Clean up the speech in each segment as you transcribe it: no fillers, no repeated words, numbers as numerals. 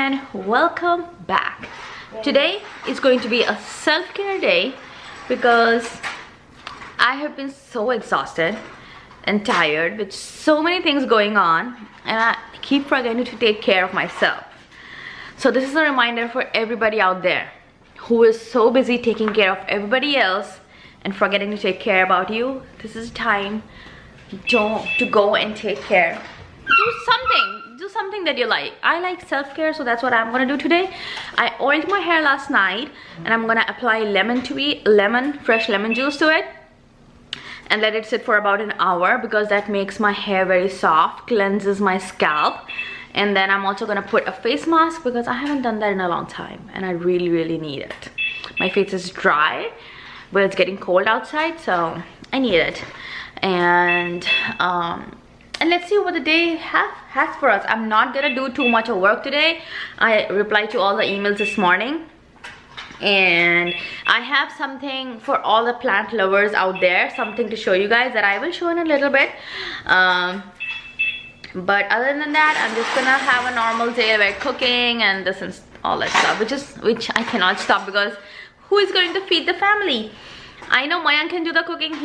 and welcome back. Today is going to be a self-care day because I have been so exhausted and tired with so many things going on, and I keep forgetting to take care of myself. So this is a reminder for everybody out there who is so busy taking care of everybody else and forgetting to take care about you. This is time to go and take care. Do something that you like. I like self-care, so that's what I'm gonna do today. I oiled my hair last night and I'm gonna apply fresh lemon juice to it and let it sit for about an hour because that makes my hair very soft, cleanses my scalp. And then I'm also gonna put a face mask because I haven't done that in a long time and I really need it. My face is dry, but it's getting cold outside, so I need it. And let's see what the day has for us. I'm not gonna do too much of work today. I replied to all the emails this morning, and I have something for all the plant lovers out there, something to show you guys that I will show in a little bit. But other than that, I'm just gonna have a normal day where cooking and this and all that stuff, which I cannot stop because who is going to feed the family? I know Mayank can do the cooking.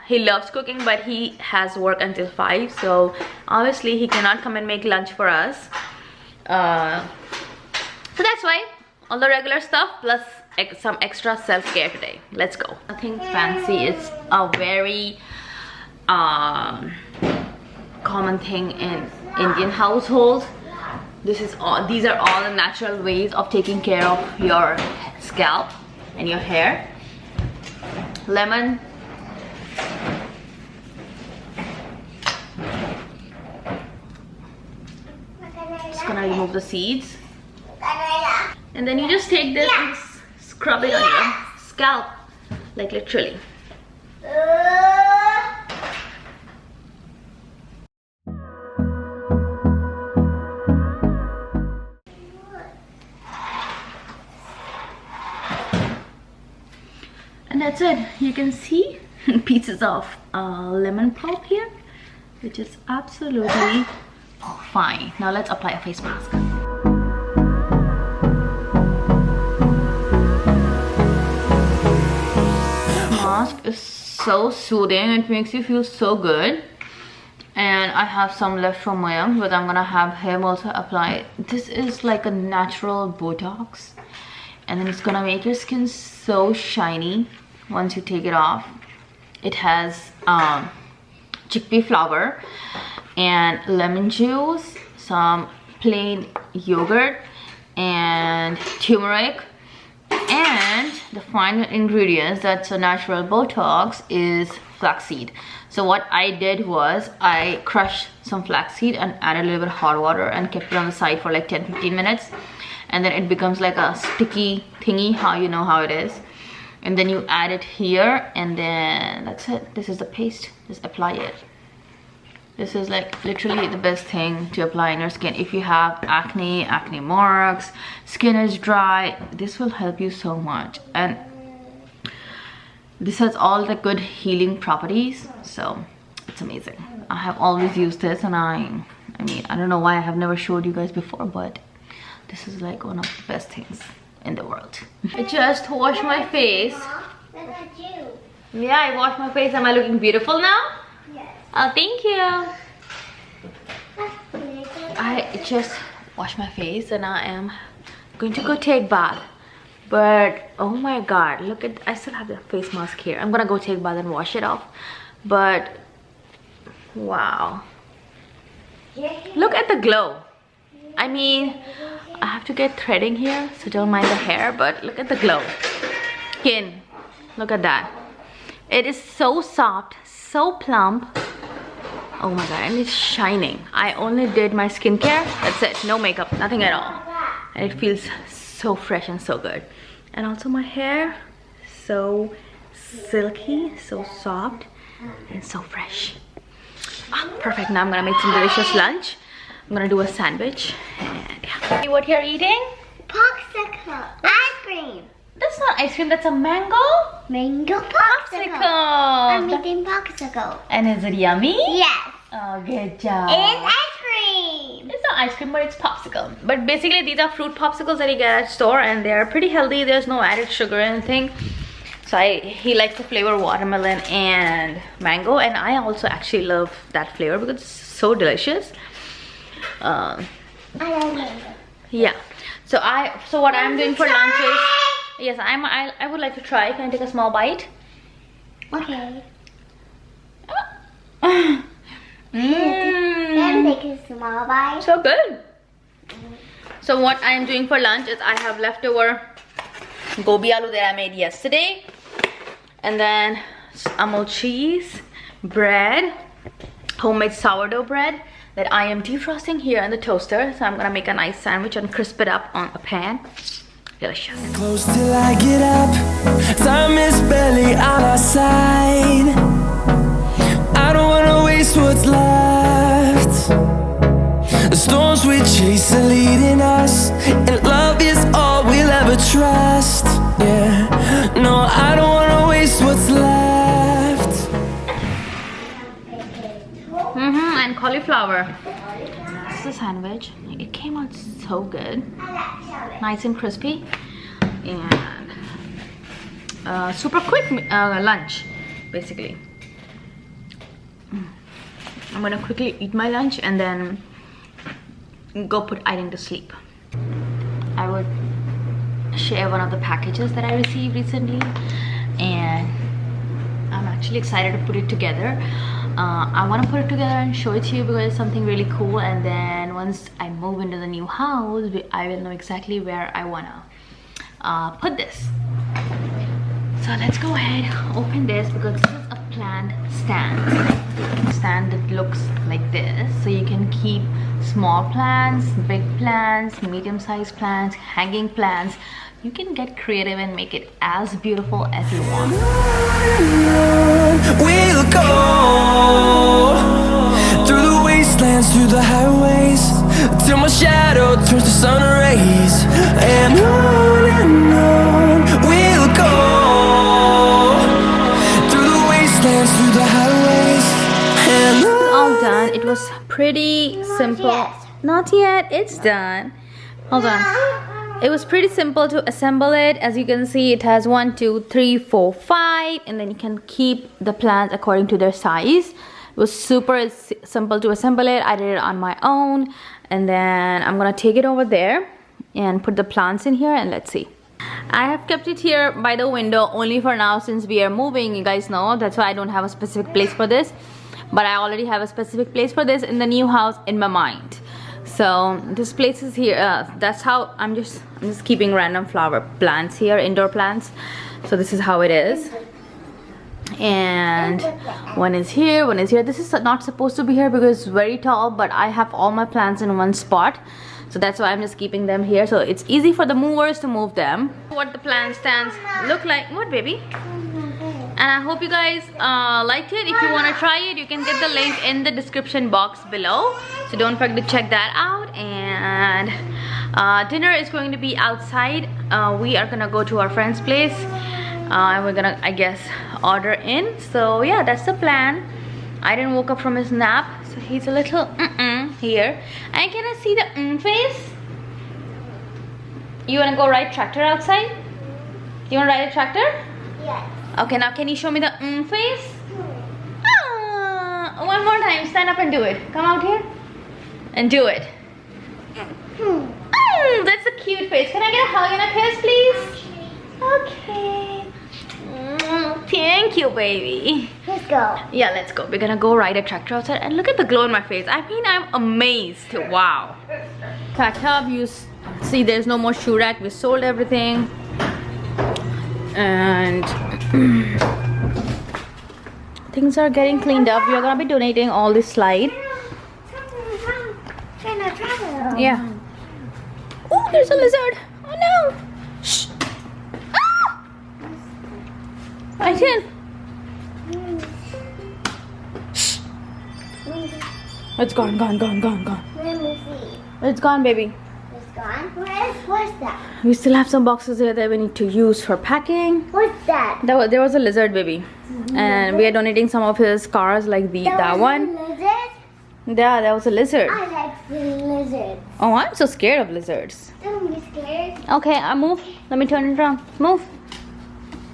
He loves cooking, but he has work until 5, so obviously he cannot come and make lunch for us. So that's why all the regular stuff plus some extra self-care today. Let's go. Nothing fancy. It's a very common thing in Indian households. These are all the natural ways of taking care of your scalp and your hair. Lemon, just gonna remove the seeds, and then you just take this and scrub it on your scalp, like literally. And that's it. You can see pieces of lemon pulp here, which is absolutely fine. Now let's apply a face mask. The mask is so soothing. It makes you feel so good. And I have some left from Mayank, but I'm gonna have him also apply it. This is like a natural Botox, and then it's gonna make your skin so shiny once you take it off. It has chickpea flour and lemon juice, some plain yogurt and turmeric, and the final ingredients that's a natural Botox is flaxseed. So what I did was I crushed some flaxseed and added a little bit of hot water and kept it on the side for like 10-15 minutes, and then it becomes like a sticky thingy, how you know how it is. And then you add it here, and then that's it. This is the paste. Just apply it. This is like literally the best thing to apply in your skin. If you have acne marks, skin is dry, this will help you so much. And this has all the good healing properties, so it's amazing. I have always used this, and I mean, I don't know why I have never showed you guys before, but this is like one of the best things in the world. I just washed my face. Look at you. Yeah, I washed my face. Am I looking beautiful now? Yes. Oh, thank you. I just washed my face and I am going to go take bath. But oh my god, look at, I still have the face mask here. I'm gonna go take bath and wash it off. But wow, look at the glow. I mean, I have to get threading here, so don't mind the hair, but look at the glow. Skin, look at that. It is so soft, so plump. Oh my god, and it's shining. I only did my skincare, that's it, no makeup, nothing at all. And it feels so fresh and so good. And also my hair, so silky, so soft, and so fresh. Ah, perfect. Now I'm gonna make some delicious lunch. I'm gonna do a sandwich, and yeah. What you're eating? Popsicle. Ice cream. That's not ice cream, that's a mango? Mango popsicle. I'm eating popsicle. And is it yummy? Yes. Oh, good job. And ice cream. It's not ice cream, but it's popsicle. But basically these are fruit popsicles that you get at store, and they're pretty healthy. There's no added sugar or anything. So he likes the flavor watermelon and mango, and I also actually love that flavor because it's so delicious. I love mango. Yeah. So what I'm doing for lunch is, yes, I would like to try. Can I take a small bite? Okay. Then take a small bite. So good. So what I am doing for lunch is I have leftover gobi aloo that I made yesterday, and then Amul cheese, bread, homemade sourdough bread that I am defrosting here in the toaster. So I'm gonna make a nice sandwich and crisp it up on a pan. Delicious. Close till I get up, time is barely on our side. I don't wanna waste what's left. The storms we chase are leading us, and love is all we'll ever trust. Yeah, no, I don't wanna waste what's left. And cauliflower. This is a sandwich. It came out so good, nice and crispy, and super quick lunch basically. I'm gonna quickly eat my lunch and then go put Aiden to sleep. I would share one of the packages that I received recently, and I'm actually excited to put it together. I want to put it together and show it to you because it's something really cool, and then once I move into the new house, I will know exactly where I want to put this. So let's go ahead, open this, because this is a plant stand that looks like this, so you can keep small plants, big plants, medium-sized plants, hanging plants. You can get creative and make it as beautiful as you want. We'll go through the wastelands, through the highways, till my shadow turns to sun rays. And on we'll go through the wastelands, through the highways. And All done. It was pretty simple. yet. Not yet. It's done. Hold on. It was pretty simple to assemble it. As you can see, it has 1, 2, 3, 4, 5, and then you can keep the plants according to their size. It was super simple to assemble it. I did it on my own, and then I'm gonna take it over there and put the plants in here, and let's see. I have kept it here by the window only for now since we are moving. You guys know that's why I don't have a specific place for this, but I already have a specific place for this in the new house in my mind. So this place is here. That's how I'm just keeping random flower plants here, indoor plants. So this is how it is. And one is here, one is here. This is not supposed to be here because it's very tall, but I have all my plants in one spot, so that's why I'm just keeping them here, so it's easy for the movers to move them. What the plant stands look like. What, baby? And I hope you guys liked it. If you want to try it, you can get the link in the description box below, so don't forget to check that out. And dinner is going to be outside. We are gonna go to our friend's place, and we're gonna, I guess, order in. So yeah, that's the plan. I didn't woke up from his nap, so he's a little here. And can I see the face? You wanna go ride tractor outside? You wanna ride a tractor? Yes. Okay, now can you show me the face? One more time, stand up and do it. Come out here and do it. That's a cute face. Can I get a hug and a kiss, please? Okay. Thank you, baby. Let's go. Yeah, let's go. We're gonna go ride a tractor outside, and look at the glow in my face. I mean, I'm amazed. Wow. Packed up. You see, there's no more shoe rack. We sold everything, and things are getting cleaned up. We are gonna be donating all this slide. Yeah. Oh, there's a lizard. Oh no. Shh. Ah! I did. Shh. It's gone, gone, gone, gone, gone. Let me see. It's gone, baby. It's gone. What's that? We still have some boxes here that we need to use for packing. What's that? There was a lizard, baby, and we are donating some of his scars, like that one. Lizard? Yeah, that was a lizard. I like the lizards. Oh, I'm so scared of lizards. Don't be scared. Okay, I move. Let me turn it around. Move.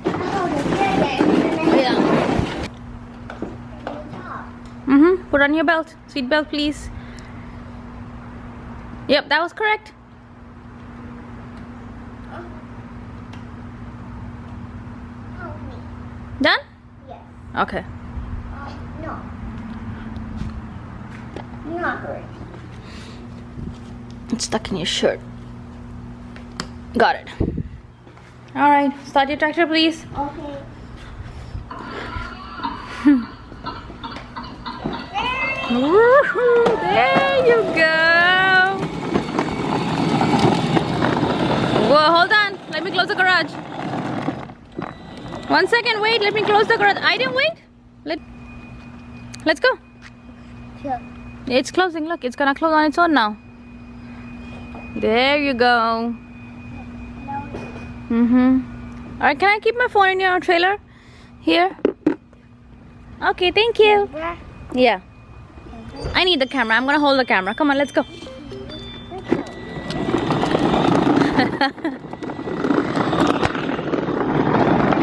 Oh, the lizards. Yeah. Put on your belt. Seat belt, please. Yep, that was correct. Help me. Done? Yes. Okay. No. Not good. It's stuck in your shirt. Got it. Alright, start your tractor, please. Okay. Woohoo! There you go. Whoa, hold on. Let me close the garage. 1 second, wait. Let me close the garage. I didn't wait. Let's go. Sure. It's closing. Look, it's gonna close on its own now. There you go. Alright, can I keep my phone in your trailer? Here. Okay, thank you. Yeah. I need the camera. I'm gonna hold the camera. Come on, let's go.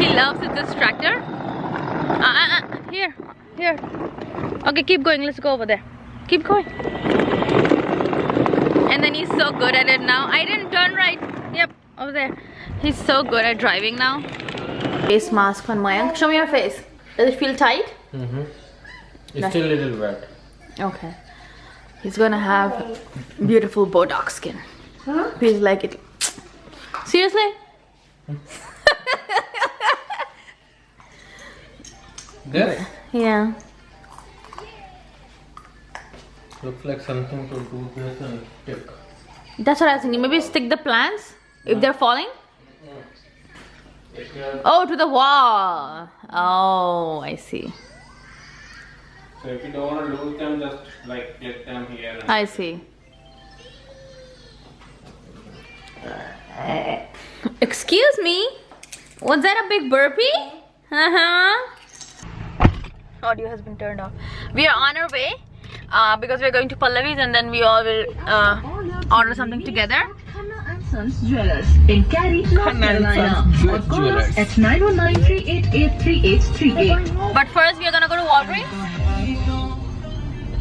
He loves it, this tractor. Here. Okay, keep going. Let's go over there. Keep going. And then he's so good at it now. I didn't turn right. Yep, over there. He's so good at driving now. Face mask on Mayank. Show me your face. Does it feel tight? It's still a little wet. Okay. He's gonna have beautiful Botox skin. Feels like it. Seriously? This Yeah. looks like something to do this and stick. That's what I was thinking. Maybe stick the plants if they're falling. Oh, to the wall. Oh, I see. So if you don't want to lose them, just like clip them here. And I see. Excuse me? Was that a big burpee? Audio has been turned off. We are on our way because we're going to Pallavi's and then we all will order something together. Sons Jewelers in Cary, North Carolina. Or call us at 919-388-3838. But first we are gonna go to Walgreens.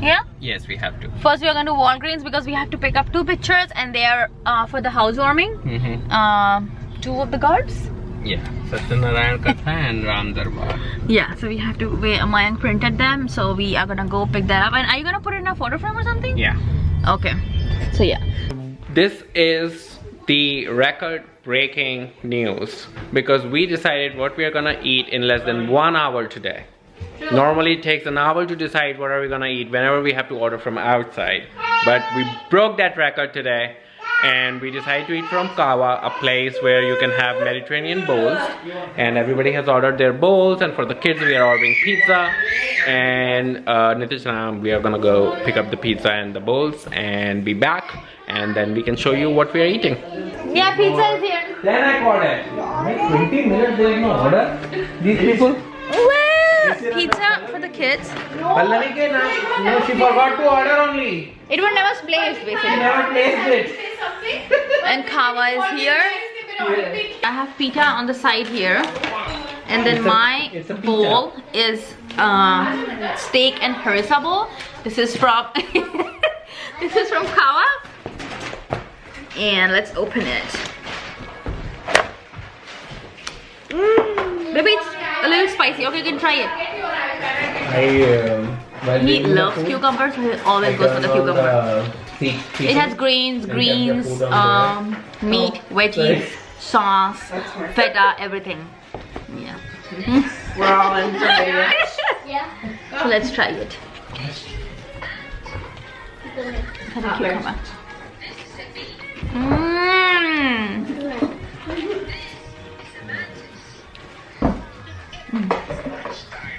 Yeah? yes, we have to. First we are going to Walgreens because we have to pick up 2 pictures and they are for the housewarming. 2 of the guards. Yeah, Satyanarayan Katha and Ram Darbar. Yeah, so we have to, Mayank printed them, so we are gonna go pick that up. And are you gonna put it in a photo frame or something? Yeah. Okay, so yeah. This is the record-breaking news because we decided what we are gonna eat in less than 1 hour today. Normally it takes an hour to decide what are we gonna eat whenever we have to order from outside. But we broke that record today and we decided to eat from Kawa, a place where you can have Mediterranean bowls. And everybody has ordered their bowls, and for the kids we are ordering pizza. And Nitish and I, we are gonna go pick up the pizza and the bowls and be back. And then we can show you what we are eating. Yeah, pizza is here. Then I called it. 20 minutes there is no order. These people. Well, pizza for the kids. Pallavi ke na, no, she forgot to order only. It was never placed She basically. never placed it. And Kawa is here. I have pita on the side here. And then my it's a pita. bowl is steak and harissa bowl. This is from this is from Kawa. And let's open it. Maybe it's a little spicy. Okay, you can try it. He loves cucumbers, so he always goes for the cucumber. It has greens, meat, veggies, sauce, feta, everything. Yeah. We're all enjoying it. So let's try it. Feta cucumber.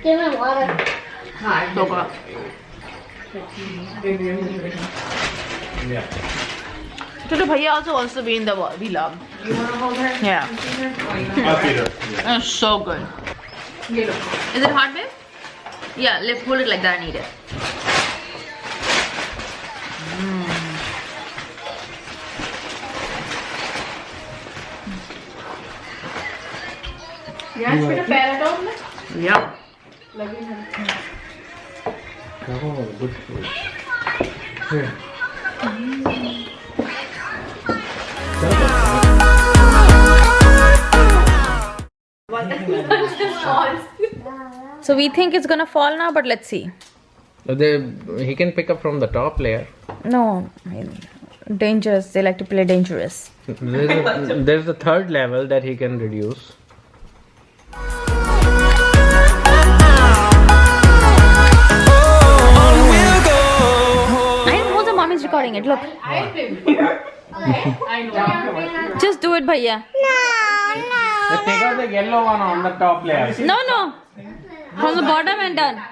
Give me water. So good. Today Bhaiya also wants to be in the vlog. You want to hold her? Yeah. It's so good. Beautiful. Is it hot, babe? Yeah, let's hold it like that. I need it. यहाँ पे पैराडॉन में Yeah. लगी है Oh, good food. Here. So we think it's gonna fall now, but let's see. He can pick up from the top layer. No, I mean, dangerous. They like to play dangerous. There's a third level that he can reduce. I know the mom is recording it. Look. I know Just do it, bhaiya. Let's take out the yellow one on the top layer. No, no. From the bottom and done.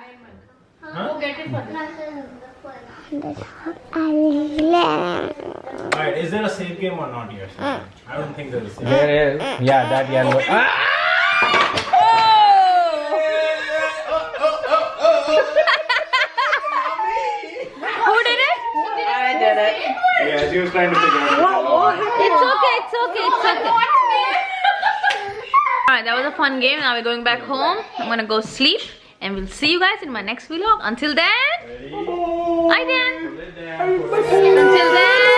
Alright, is there a save game or not yet? I don't think there is. There is. Yeah, that yellow. Who did it? Yeah, she was trying to figure out. It's okay, it's okay, it's okay. Alright, that was a fun game. Now we're going back home. I'm gonna go sleep. And we'll see you guys in my next vlog. Until then, I then. Until then.